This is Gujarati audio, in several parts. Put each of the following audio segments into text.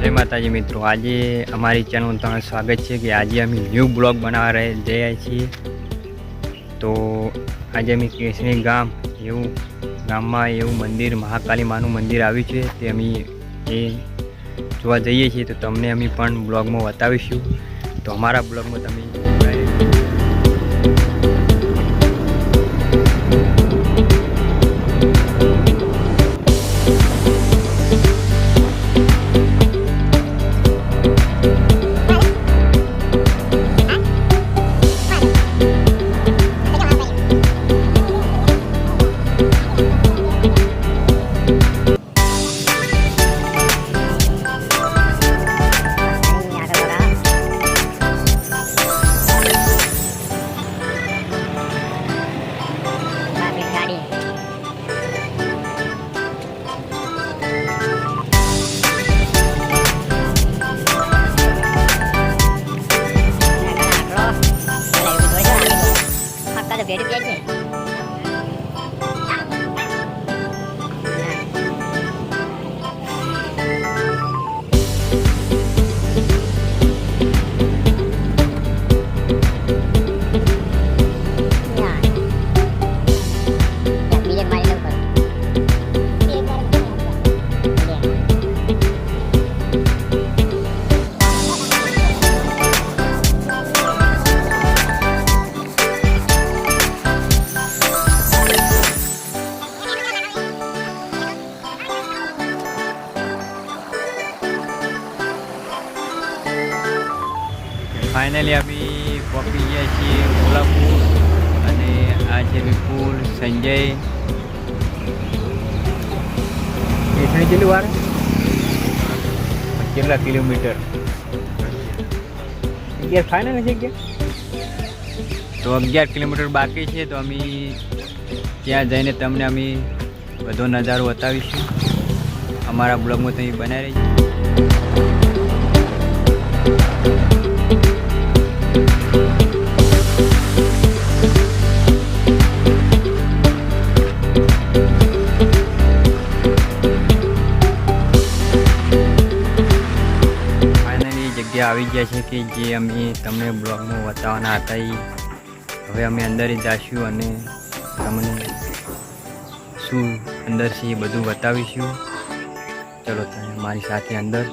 જય માતાજી મિત્રો, આજે અમારી ચેનલ તમારું સ્વાગત છે કે આજે અમે ન્યૂ બ્લોગ બનાવવા જઈએ છીએ। તો આજે અમે કેસરી ગામમાં એવું મંદિર મહાકાલી માનું મંદિર આવ્યું છે તે અમે એ જોવા જઈએ છીએ। તો તમને અમે પણ બ્લોગમાં બતાવીશું, તો અમારા બ્લોગમાં તમે फाइनली अभी पहुंची गया छे कोल्हापुर અને આ છે વિપુલ સંજય કેટલી કેટલી વાર કેટલા કિલોમીટર 11 ફાઇનલ છે કે તો 11 કિલોમીટર બાકી છે। તો અમે ત્યાં જઈને તમને અમે બધો નજારો બતાવીશું। અમારા બ્લોગમાં તમે બનાવી રહેજો। આવી ગયા છે કે જે અમે તમને બ્લોગમાં બતાવવાના હતા એ હવે અમે અંદર જઈશું અને તમને શું અંદર છે એ બધું બતાવીશું। ચલો તમે મારી સાથે અંદર।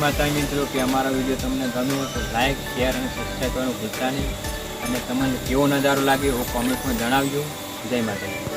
માતા મિત્રો કે અમારા વિડીયો તમને ગમ્યો તો લાઈક શેર અને સબસ્ક્રાઈબ કરવાનું ભૂલતા નહીં અને તમને કેવો નજારો લાગે એ કોમેન્ટમાં જણાવજો। જય માતાજી।